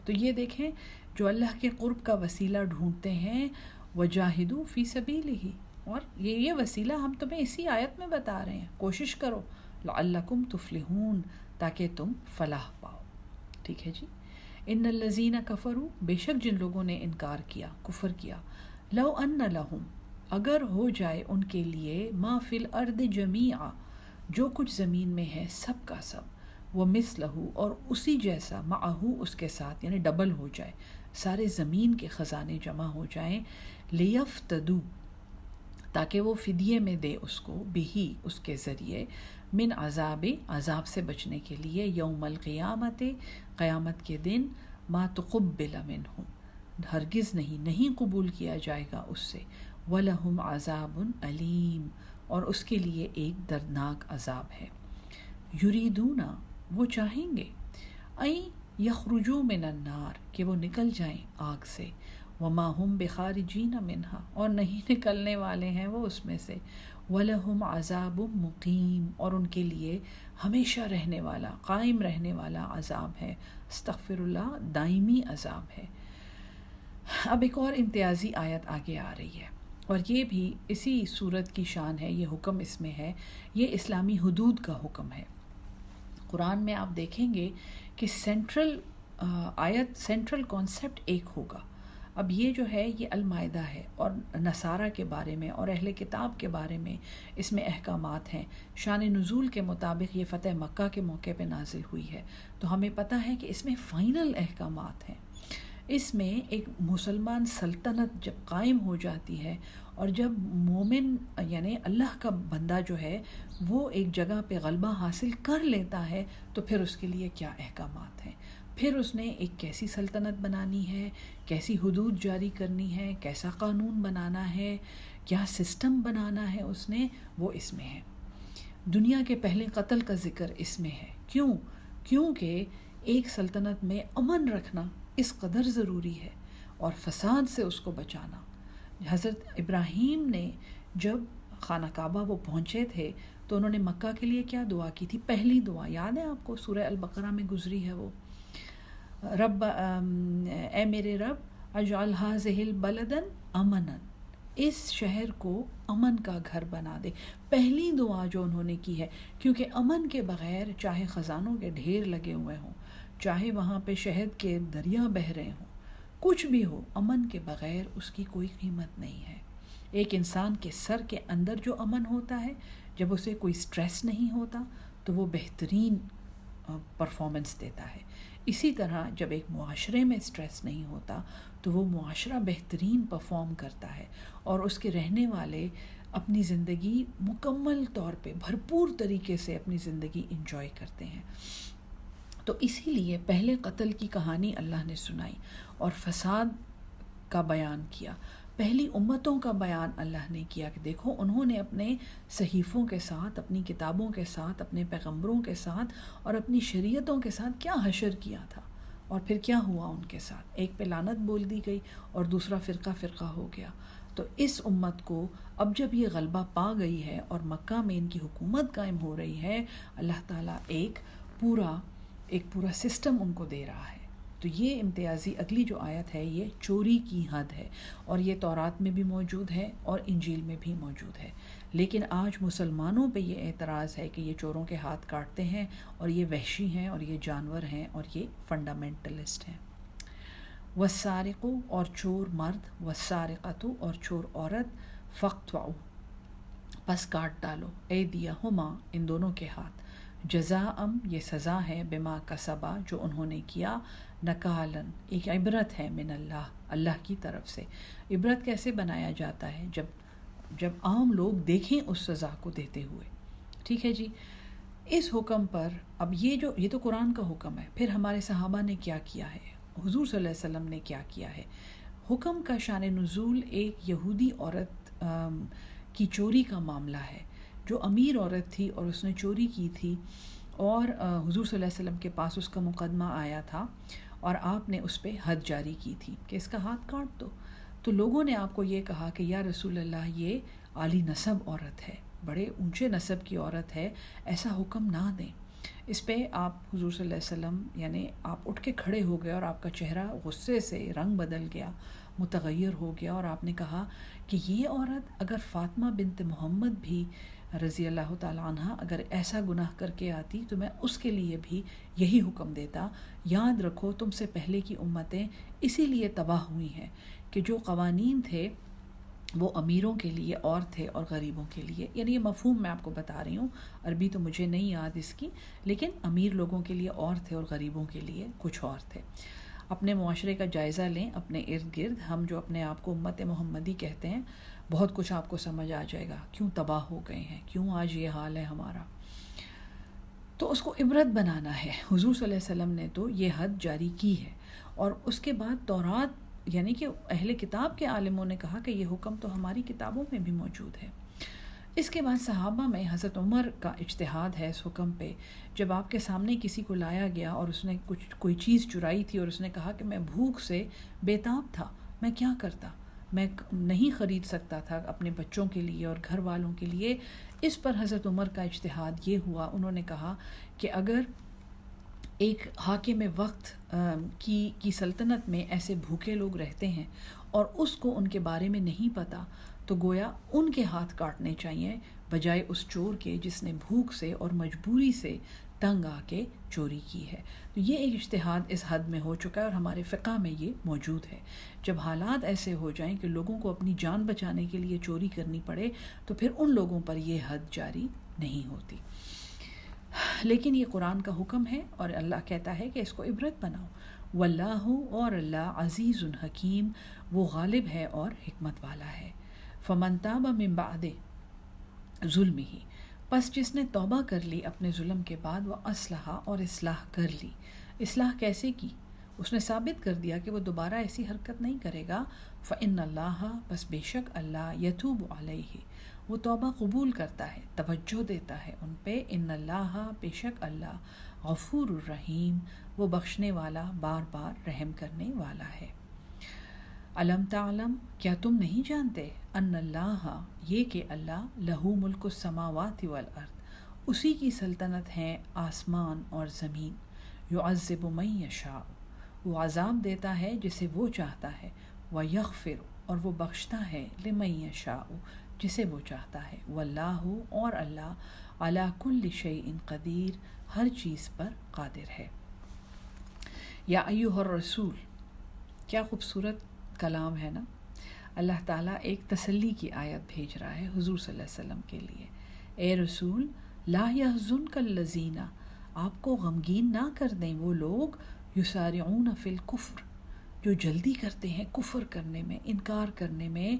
تو یہ دیکھیں جو اللہ کے قرب کا وسیلہ ڈھونڈتے ہیں، وجاہدوا فی سبیلہ، اور یہ وسیلہ ہم تمہیں اسی آیت میں بتا رہے ہیں، کوشش کرو لعلکم تفلحون، تاکہ تم فلاح پاؤ، ٹھیک ہے جی۔ ان الذین کفروا، بے شک جن لوگوں نے انکار کیا، کفر کیا، لو ان لہم، اگر ہو جائے ان کے لیے، ما فی الارض جمیعا، جو کچھ زمین میں ہے سب کا سب، ومثلہ، اور اسی جیسا، معہو، اس کے ساتھ، یعنی ڈبل ہو جائے، سارے زمین کے خزانے جمع ہو جائیں، لیفتدو، تاکہ وہ فدیے میں دے اس کو، بھی، اس کے ذریعے، من عذاب سے بچنے کے لیے، یوم القیامت، قیامت کے دن، ما تقبل منہم، ہرگز نہیں قبول کیا جائے گا اس سے، وَلَهُمْ عَذَابٌ علیم، اور اس کے لیے ایک دردناک عذاب ہے۔ یریدون، وہ چاہیں گے، این یخرجوا من النار، کہ وہ نکل جائیں آگ سے، وما ہم بخارجین منہا، اور نہیں نکلنے والے ہیں وہ اس میں سے، وَلَهُمْ عَذَابٌ مُقِيمٌ، اور ان کے لیے ہمیشہ رہنے والا، قائم رہنے والا عذاب ہے، استغفر اللہ، دائمی عذاب ہے۔ اب ایک اور امتیازی آیت آگے آ رہی ہے، اور یہ بھی اسی صورت کی شان ہے، یہ حکم اس میں ہے، یہ اسلامی حدود کا حکم ہے۔ قرآن میں آپ دیکھیں گے کہ سینٹرل آیت، سینٹرل کانسیپٹ ایک ہوگا۔ اب یہ جو ہے یہ المائدہ ہے، اور نصارہ کے بارے میں اور اہل کتاب کے بارے میں اس میں احکامات ہیں۔ شان نزول کے مطابق یہ فتح مکہ کے موقع پہ نازل ہوئی ہے، تو ہمیں پتہ ہے کہ اس میں فائنل احکامات ہیں۔ اس میں ایک مسلمان سلطنت جب قائم ہو جاتی ہے، اور جب مومن یعنی اللہ کا بندہ جو ہے وہ ایک جگہ پہ غلبہ حاصل کر لیتا ہے، تو پھر اس کے لیے کیا احکامات ہیں، پھر اس نے ایک کیسی سلطنت بنانی ہے، کیسی حدود جاری کرنی ہے، کیسا قانون بنانا ہے، کیا سسٹم بنانا ہے، اس نے وہ اس میں ہے۔ دنیا کے پہلے قتل کا ذکر اس میں ہے، کیونکہ ایک سلطنت میں امن رکھنا اس قدر ضروری ہے، اور فساد سے اس کو بچانا۔ حضرت ابراہیم نے جب خانہ کعبہ وہ پہنچے تھے تو انہوں نے مکہ کے لیے کیا دعا کی تھی؟ پہلی دعا یاد ہے آپ کو، سورہ البقرہ میں گزری ہے وہ، رب اے میرے رب اجعل ھذہ البلدا امنا، اس شہر کو امن کا گھر بنا دے۔ پہلی دعا جو انہوں نے کی ہے، کیونکہ امن کے بغیر چاہے خزانوں کے ڈھیر لگے ہوئے ہوں، چاہے وہاں پہ شہد کے دریا بہہ رہے ہوں، کچھ بھی ہو، امن کے بغیر اس کی کوئی قیمت نہیں ہے۔ ایک انسان کے سر کے اندر جو امن ہوتا ہے، جب اسے کوئی سٹریس نہیں ہوتا تو وہ بہترین پرفارمنس دیتا ہے۔ اسی طرح جب ایک معاشرے میں سٹریس نہیں ہوتا تو وہ معاشرہ بہترین پرفارم کرتا ہے، اور اس کے رہنے والے اپنی زندگی مکمل طور پہ بھرپور طریقے سے اپنی زندگی انجوائے کرتے ہیں۔ تو اسی لیے پہلے قتل کی کہانی اللہ نے سنائی اور فساد کا بیان کیا، پہلی امتوں کا بیان اللہ نے کیا کہ دیکھو انہوں نے اپنے صحیفوں کے ساتھ، اپنی کتابوں کے ساتھ، اپنے پیغمبروں کے ساتھ اور اپنی شریعتوں کے ساتھ کیا حشر کیا تھا، اور پھر کیا ہوا ان کے ساتھ، ایک پہ لعنت بول دی گئی اور دوسرا فرقہ ہو گیا۔ تو اس امت کو اب جب یہ غلبہ پا گئی ہے اور مکہ میں ان کی حکومت قائم ہو رہی ہے، اللہ تعالیٰ ایک پورا سسٹم ان کو دے رہا ہے۔ تو یہ امتیازی اگلی جو آیت ہے یہ چوری کی حد ہے، اور یہ تورات میں بھی موجود ہے اور انجیل میں بھی موجود ہے، لیکن آج مسلمانوں پہ یہ اعتراض ہے کہ یہ چوروں کے ہاتھ کاٹتے ہیں اور یہ وحشی ہیں اور یہ جانور ہیں اور یہ فنڈامنٹلسٹ ہیں۔ والسارق، اور چور مرد، والسارقۃ، اور چور عورت، فاقطعوا، پس کاٹ ڈالو، ایدیہما، ان دونوں کے ہاتھ، جزاءً، یہ سزا ہے، بما کسبا، جو انہوں نے کیا، نکالن، ایک عبرت ہے، من اللہ، اللہ کی طرف سے۔ عبرت کیسے بنایا جاتا ہے؟ جب عام لوگ دیکھیں اس سزا کو دیتے ہوئے، ٹھیک ہے جی۔ اس حکم پر اب یہ تو قرآن کا حکم ہے، پھر ہمارے صحابہ نے کیا کیا ہے، حضور صلی اللہ علیہ وسلم نے کیا کیا ہے۔ حکم کا شان نزول ایک یہودی عورت کی چوری کا معاملہ ہے، جو امیر عورت تھی اور اس نے چوری کی تھی، اور حضور صلی اللہ علیہ وسلم کے پاس اس کا مقدمہ آیا تھا، اور آپ نے اس پہ حد جاری کی تھی کہ اس کا ہاتھ کاٹ دو۔ تو لوگوں نے آپ کو یہ کہا کہ یا رسول اللہ، یہ عالی نسب عورت ہے، بڑے اونچے نسب کی عورت ہے، ایسا حکم نہ دیں۔ اس پہ آپ حضور صلی اللہ علیہ وسلم یعنی آپ اٹھ کے کھڑے ہو گئے، اور آپ کا چہرہ غصے سے رنگ بدل گیا، متغیر ہو گیا، اور آپ نے کہا کہ یہ عورت اگر فاطمہ بنت محمد بھی رضی اللہ تعالیٰ عنہ اگر ایسا گناہ کر کے آتی تو میں اس کے لیے بھی یہی حکم دیتا۔ یاد رکھو تم سے پہلے کی امتیں اسی لیے تباہ ہوئی ہیں کہ جو قوانین تھے وہ امیروں کے لیے اور تھے اور غریبوں کے لیے، یعنی یہ مفہوم میں آپ کو بتا رہی ہوں، عربی تو مجھے نہیں یاد اس کی، لیکن امیر لوگوں کے لیے اور تھے اور غریبوں کے لیے کچھ اور تھے۔ اپنے معاشرے کا جائزہ لیں، اپنے ارد گرد، ہم جو اپنے آپ کو امت محمدی کہتے ہیں، بہت کچھ آپ کو سمجھ آ جائے گا کیوں تباہ ہو گئے ہیں، کیوں آج یہ حال ہے ہمارا۔ تو اس کو عبرت بنانا ہے۔ حضور صلی اللہ علیہ وسلم نے تو یہ حد جاری کی ہے، اور اس کے بعد تورات یعنی کہ اہل کتاب کے عالموں نے کہا کہ یہ حکم تو ہماری کتابوں میں بھی موجود ہے۔ اس کے بعد صحابہ میں حضرت عمر کا اجتہاد ہے اس حکم پہ، جب آپ کے سامنے کسی کو لایا گیا اور اس نے کوئی چیز چرائی تھی اور اس نے کہا کہ میں بھوک سے بے تاب تھا، میں کیا کرتا، میں نہیں خرید سکتا تھا اپنے بچوں کے لیے اور گھر والوں کے لیے۔ اس پر حضرت عمر کا اجتہاد یہ ہوا، انہوں نے کہا کہ اگر ایک حاکم وقت کی سلطنت میں ایسے بھوکے لوگ رہتے ہیں اور اس کو ان کے بارے میں نہیں پتہ، تو گویا ان کے ہاتھ کاٹنے چاہیے بجائے اس چور کے جس نے بھوک سے اور مجبوری سے تنگ آ کے چوری کی ہے۔ تو یہ ایک اجتہاد اس حد میں ہو چکا ہے اور ہمارے فقہ میں یہ موجود ہے۔ جب حالات ایسے ہو جائیں کہ لوگوں کو اپنی جان بچانے کے لیے چوری کرنی پڑے تو پھر ان لوگوں پر یہ حد جاری نہیں ہوتی۔ لیکن یہ قرآن کا حکم ہے اور اللہ کہتا ہے کہ اس کو عبرت بناؤ۔ واللہ، اور اللہ عزیز حکیم، وہ غالب ہے اور حکمت والا ہے۔ فمن تاب من بعد ظلمہ، پس جس نے توبہ کر لی اپنے ظلم کے بعد، وہ اصلحہ، اور اصلاح کر لی۔ اصلاح کیسے کی؟ اس نے ثابت کر دیا کہ وہ دوبارہ ایسی حرکت نہیں کرے گا۔ فإن اللہ، بس بے شک اللہ، یتوب علیہ، وہ توبہ قبول کرتا ہے، توجہ دیتا ہے ان پہ۔ ان اللہ، بے شک اللہ، غفور الرحیم، وہ بخشنے والا، بار بار رحم کرنے والا ہے۔ علم تعلم، کیا تم نہیں جانتے، ان اللہ، یہ کہ اللہ، لہو ملک السماوات والارض، اسی کی سلطنت ہے آسمان اور زمین۔ یعذب من یشاء، وہ عذاب دیتا ہے جسے وہ چاہتا ہے۔ ویغفر، اور وہ بخشتا ہے، لمن یشاء، جسے وہ چاہتا ہے۔ واللہ، اور اللہ، علی کل شیء قدیر، ہر چیز پر قادر ہے۔ یا ایھا الرسول، کیا خوبصورت کلام ہے نا۔ اللہ تعالیٰ ایک تسلی کی آیت بھیج رہا ہے حضور صلی اللہ علیہ وسلم کے لیے۔ اے رسول، لا یحزنک الذین، آپ کو غمگین نہ کر دیں وہ لوگ، یسارعون فی الکفر، جو جلدی کرتے ہیں کفر کرنے میں، انکار کرنے میں،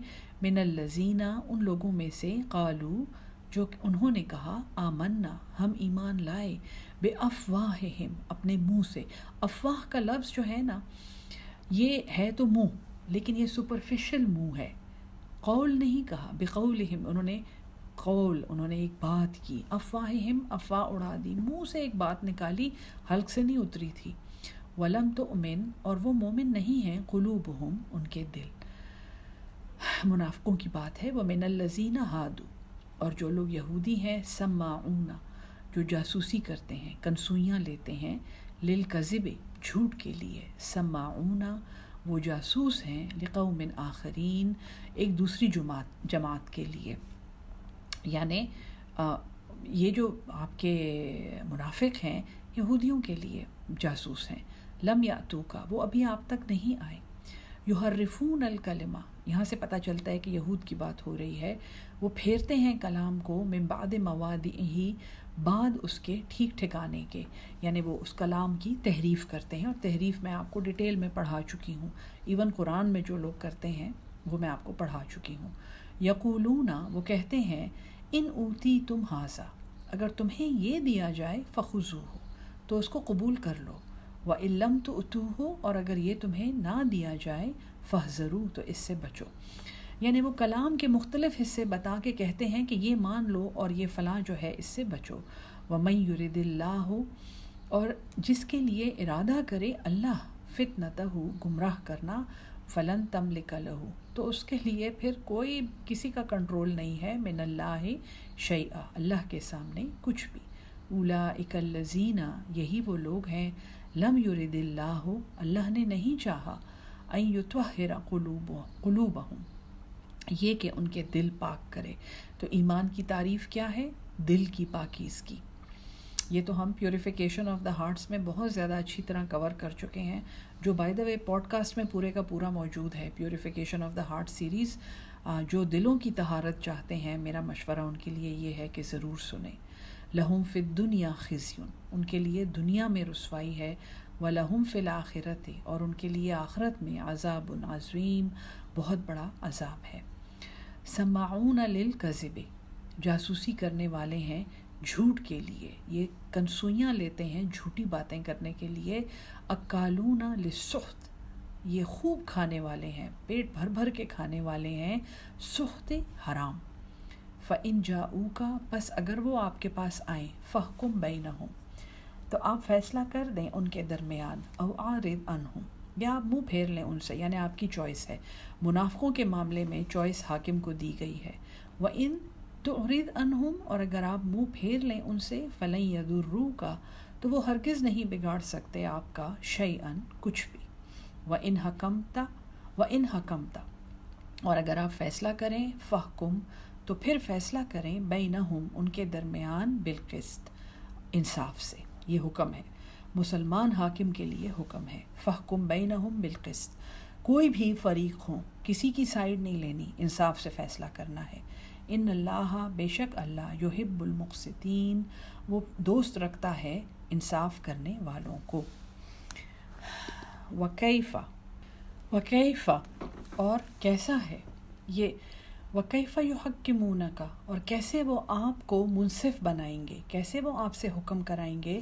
من الذین، ان لوگوں میں سے، قالو، جو انہوں نے کہا، آمنا، ہم ایمان لائے، بافواہہم، اپنے منہ سے۔ افواہ کا لفظ جو ہے نا، یہ ہے تو منہ، لیکن یہ سپرفیشل منہ ہے، قول نہیں کہا۔ بقولہم، انہوں نے ایک بات کی، افواہہم، افواہ اڑا دی، منہ سے ایک بات نکالی، حلق سے نہیں اتری تھی۔ ولم تؤمن، اور وہ مومن نہیں ہیں، قلوبہم، ان کے دل۔ منافقوں کی بات ہے۔ ومن الذین ہادوا، اور جو لوگ یہودی ہیں، سماعون، جو جاسوسی کرتے ہیں، کنسوئیاں لیتے ہیں، للکذب، جھوٹ کے لیے، سماعون، وہ جاسوس ہیں، لقوم آخرین، ایک دوسری جماعت کے لیے۔ یعنی یہ جو آپ کے منافق ہیں، یہودیوں کے لیے جاسوس ہیں۔ لم یاتوکا، وہ ابھی آپ تک نہیں آئے۔ یحرفون الکلمہ، یہاں سے پتہ چلتا ہے کہ یہود کی بات ہو رہی ہے۔ وہ پھیرتے ہیں کلام کو، من بعد مواضعہ، بعد اس کے ٹھیک ٹھکانے کے، یعنی وہ اس کلام کی تحریف کرتے ہیں، اور تحریف میں آپ کو ڈیٹیل میں پڑھا چکی ہوں، ایون قرآن میں جو لوگ کرتے ہیں وہ میں آپ کو پڑھا چکی ہوں۔ یقولون، وہ کہتے ہیں، ان اوتیتم ھذا، اگر تمہیں یہ دیا جائے، فخذوہ، تو اس کو قبول کر لو، وَإِن لَّمْ تُؤْتُوهُ، اور اگر یہ تمہیں نہ دیا جائے، فاحذروا، تو اس سے بچو۔ یعنی وہ کلام کے مختلف حصے بتا کے کہتے ہیں کہ یہ مان لو اور یہ فلاں جو ہے اس سے بچو۔ وَمَن يُرِدِ اللَّهُ، اور جس کے لیے ارادہ کرے اللہ، فتنتہ، گمراہ کرنا، فلن تملک لہ، تو اس کے لیے پھر کوئی کسی کا کنٹرول نہیں ہے، من اللہ شیئا، اللہ کے سامنے کچھ بھی۔ اولئک الذین، یہی وہ لوگ ہیں، لم یرد اللہ، اللہ نے نہیں چاہا، ان یطہر قلوبہم، یہ کہ ان کے دل پاک کرے۔ تو ایمان کی تعریف کیا ہے؟ دل کی پاکیزگی۔ یہ تو ہم پیوریفیکیشن آف دا ہارٹس میں بہت زیادہ اچھی طرح کور کر چکے ہیں، جو by the way podcast میں پورے کا پورا موجود ہے، purification of the heart series. جو دلوں کی طہارت چاہتے ہیں، میرا مشورہ ان کے لیے یہ ہے کہ ضرور سنیں۔ لہم فی الدنیا خزی، ان کے لیے دنیا میں رسوائی ہے، ولہم فی الآخرۃ، اور ان کے لیے آخرت میں عذاب عظیم، بہت بڑا عذاب ہے۔ سماعون للکذب، جاسوسی کرنے والے ہیں جھوٹ کے لیے، یہ کنسوئیاں لیتے ہیں جھوٹی باتیں کرنے کے لیے۔ اکالون للسحت، یہ خوب کھانے والے ہیں، پیٹ بھر بھر کے کھانے والے ہیں، سحت حرام۔ فَإِن جَاءُوكَ، پس اگر وہ آپ کے پاس آئیں، فَاحْكُم بَيْنَهُم، تو آپ فیصلہ کر دیں ان کے درمیان، او اعرض عنہم، یا آپ منہ پھیر لیں ان سے، یعنی آپ کی چوائس ہے۔ منافقوں کے معاملے میں چوائس حاکم کو دی گئی ہے۔ وَإِن تُعْرِضْ عَنْهُمْ، اور اگر آپ منہ پھیر لیں ان سے، فَلَن يَضُرُّوكَ، تو وہ ہرگز نہیں بگاڑ سکتے آپ کا، شَيْئًا، کچھ بھی۔ وَإِنْ حَكَمْتَ، اور اگر آپ فیصلہ کریں، فَحْكُمْ، تو پھر فیصلہ کریں، بینہم، ان کے درمیان، بالقسط، انصاف سے۔ یہ حکم ہے، مسلمان حاکم کے لیے حکم ہے، فَحْكُمْ بینہم بالقسط، کوئی بھی فریق ہوں، کسی کی سائیڈ نہیں لینی، انصاف سے فیصلہ کرنا ہے۔ ان اللہ، بے شک اللہ، یحب المقسطین، وہ دوست رکھتا ہے انصاف کرنے والوں کو۔ وکیفہ، اور کیسا ہے یہ، وکیفہ یحکمونک، اور کیسے وہ آپ کو منصف بنائیں گے، کیسے وہ آپ سے حکم کرائیں گے،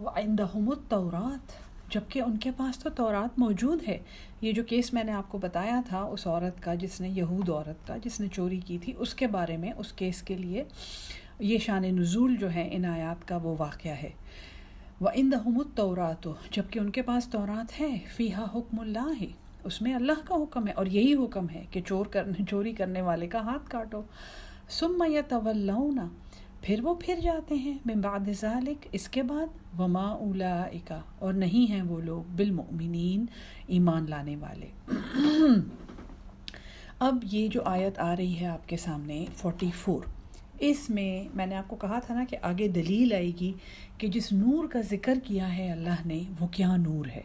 وعندہم التورات، جبکہ ان کے پاس تو تورات موجود ہے۔ یہ جو کیس میں نے آپ کو بتایا تھا اس عورت کا، جس نے، یہود عورت کا جس نے چوری کی تھی، اس کے بارے میں، اس کیس کے لیے یہ شان نزول جو ہے ان آیات کا وہ واقعہ ہے۔ وَعِندَهُمُ التَّوْرَاتُ، جبکہ ان کے پاس تورات ہے، فِيهَا حُکْمُ اللَّهِ، اس میں اللہ کا حکم ہے، اور یہی حکم ہے کہ چوری کرنے والے کا ہاتھ کاٹو۔ ثُمَّ يَتَوَلَّوْنَ، پھر وہ پھر جاتے ہیں، من بعد ذالک، اس کے بعد، وما اولئک، اور نہیں ہیں وہ لوگ، بالمؤمنین، ایمان لانے والے۔ اب یہ جو آیت آ رہی ہے آپ کے سامنے 44، اس میں نے آپ کو کہا تھا نا کہ آگے دلیل آئے گی کہ جس نور کا ذکر کیا ہے اللہ نے، وہ کیا نور ہے،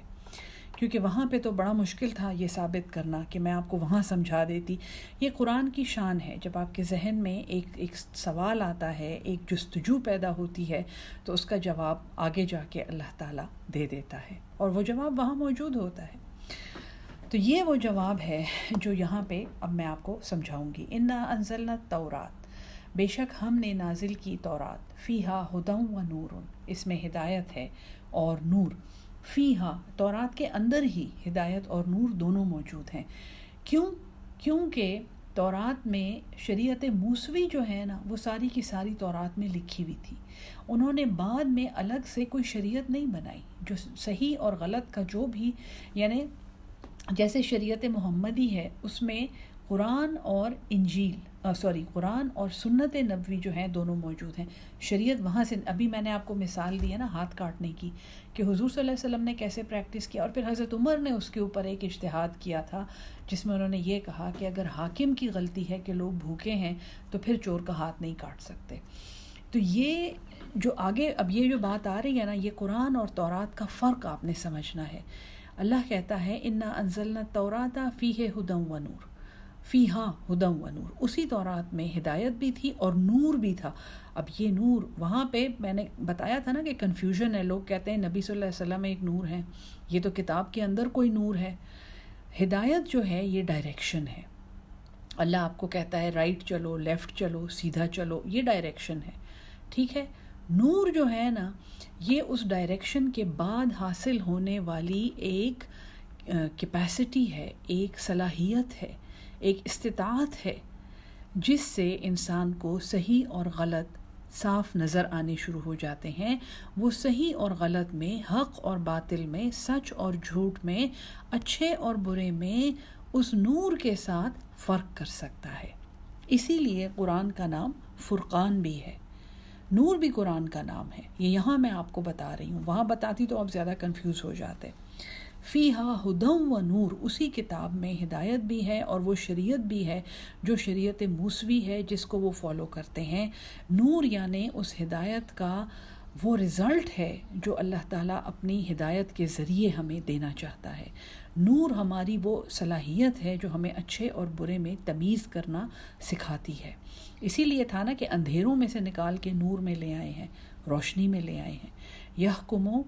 کیونکہ وہاں پہ تو بڑا مشکل تھا یہ ثابت کرنا کہ میں آپ کو وہاں سمجھا دیتی۔ یہ قرآن کی شان ہے، جب آپ کے ذہن میں ایک سوال آتا ہے، ایک جستجو پیدا ہوتی ہے، تو اس کا جواب آگے جا کے اللہ تعالیٰ دے دیتا ہے، اور وہ جواب وہاں موجود ہوتا ہے۔ تو یہ وہ جواب ہے جو یہاں پہ اب میں آپ کو سمجھاؤں گی۔ انا انزلنا التورات، بے شک ہم نے نازل کی تورات، فیہا ہدی و نور، اس میں ہدایت ہے اور نور، فیہا، تورات کے اندر ہی ہدایت اور نور دونوں موجود ہیں۔ کیونکہ تورات میں شریعت موسوی جو ہے نا، وہ ساری کی ساری تورات میں لکھی ہوئی تھی، انہوں نے بعد میں الگ سے کوئی شریعت نہیں بنائی، جو صحیح اور غلط کا جو بھی، یعنی جیسے شریعت محمدی ہے، اس میں قرآن اور قرآن اور سنت نبوی جو ہیں دونوں موجود ہیں، شریعت وہاں سے، ابھی میں نے آپ کو مثال دی ہے نا ہاتھ کاٹنے کی، کہ حضور صلی اللہ علیہ وسلم نے کیسے پریکٹس کیا، اور پھر حضرت عمر نے اس کے اوپر ایک اجتہاد کیا تھا، جس میں انہوں نے یہ کہا کہ اگر حاکم کی غلطی ہے کہ لوگ بھوکے ہیں تو پھر چور کا ہاتھ نہیں کاٹ سکتے۔ تو یہ جو آگے اب یہ جو بات آ رہی ہے نا، یہ قرآن اور تورات کا فرق آپ نے سمجھنا ہے۔ اللہ کہتا ہے انا انزلنا التوراۃ فیہ ھدی و نور، فیہا ھدی و نور، اسی تورات میں ہدایت بھی تھی اور نور بھی تھا۔ اب یہ نور وہاں پہ میں نے بتایا تھا نا کہ کنفیوژن ہے، لوگ کہتے ہیں نبی صلی اللہ علیہ وسلم ایک نور ہے، یہ تو کتاب کے اندر کوئی نور ہے۔ ہدایت جو ہے یہ ڈائریکشن ہے، اللہ آپ کو کہتا ہے رائٹ چلو، لیفٹ چلو، سیدھا چلو، یہ ڈائریکشن ہے، ٹھیک ہے۔ نور جو ہے نا، یہ اس ڈائریکشن کے بعد حاصل ہونے والی ایک کیپیسٹی ہے، ایک صلاحیت ہے، ایک استطاعت ہے، جس سے انسان کو صحیح اور غلط صاف نظر آنے شروع ہو جاتے ہیں۔ وہ صحیح اور غلط میں، حق اور باطل میں، سچ اور جھوٹ میں، اچھے اور برے میں اس نور کے ساتھ فرق کر سکتا ہے۔ اسی لیے قرآن کا نام فرقان بھی ہے، نور بھی قرآن کا نام ہے۔ یہ یہاں میں آپ کو بتا رہی ہوں، وہاں بتاتی تو آپ زیادہ کنفیوز ہو جاتے۔ فیہا ھدی و نور، اسی کتاب میں ہدایت بھی ہے اور وہ شریعت بھی ہے جو شریعت موسوی ہے، جس کو وہ فالو کرتے ہیں۔ نور یعنی اس ہدایت کا وہ رزلٹ ہے جو اللہ تعالیٰ اپنی ہدایت کے ذریعے ہمیں دینا چاہتا ہے۔ نور ہماری وہ صلاحیت ہے جو ہمیں اچھے اور برے میں تمیز کرنا سکھاتی ہے۔ اسی لیے تھا نا کہ اندھیروں میں سے نکال کے نور میں لے آئے ہیں، روشنی میں لے آئے ہیں۔ یحکمو،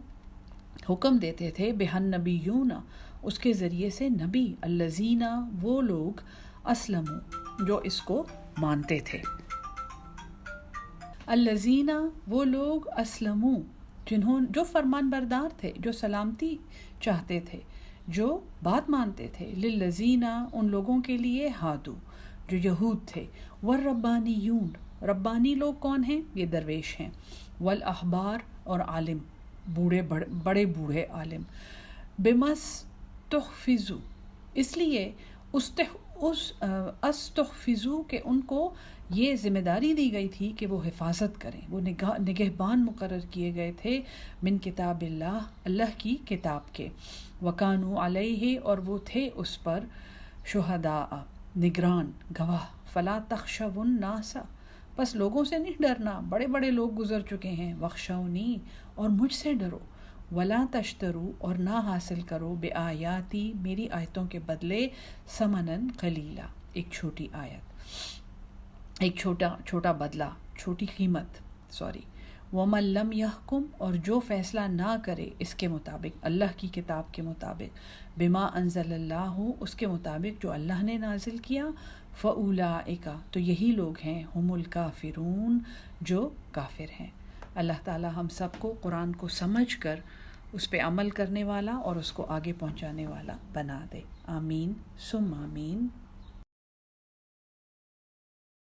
حکم دیتے تھے، بہن نبیون، اس کے ذریعے سے نبی، الذین، وہ لوگ، اسلموا، جو اس کو مانتے تھے، الذین، وہ لوگ، اسلموا، جو فرمان بردار تھے، جو سلامتی چاہتے تھے، جو بات مانتے تھے، للذین، ان لوگوں کے لیے، ہادو، جو یہود تھے، والربانیون، ربانی لوگ کون ہیں؟ یہ درویش ہیں، والاحبار، اور عالم، بڑے بوڑھے عالم، استحفظو، اس لیے استحفظو کہ ان کو یہ ذمہ داری دی گئی تھی کہ وہ حفاظت کریں، وہ نگہبان مقرر کیے گئے تھے من کتاب اللہ کی کتاب کے، وکانوا علیہ اور وہ تھے اس پر شہداء نگران گواہ، فلا تخشوا الناس بس لوگوں سے نہیں ڈرنا، بڑے بڑے لوگ گزر چکے ہیں، وخشونی اور مجھ سے ڈرو، ولا تشترو اور نہ حاصل کرو بآیاتی میری آیتوں کے بدلے ثمنن قلیلا ایک چھوٹی آیت، ایک چھوٹا بدلہ، چھوٹی قیمت وَمَن لَّمْ يَحْكُمْ اور جو فیصلہ نہ کرے اس کے مطابق، اللہ کی کتاب کے مطابق، بما انزل اللہ اس کے مطابق جو اللہ نے نازل کیا، فَأُولَٰئِکَ تو یہی لوگ ہیں، ہم الکافرون جو کافر ہیں۔ اللہ تعالی ہم سب کو قرآن کو سمجھ کر اس پہ عمل کرنے والا اور اس کو آگے پہنچانے والا بنا دے، آمین ثم آمین۔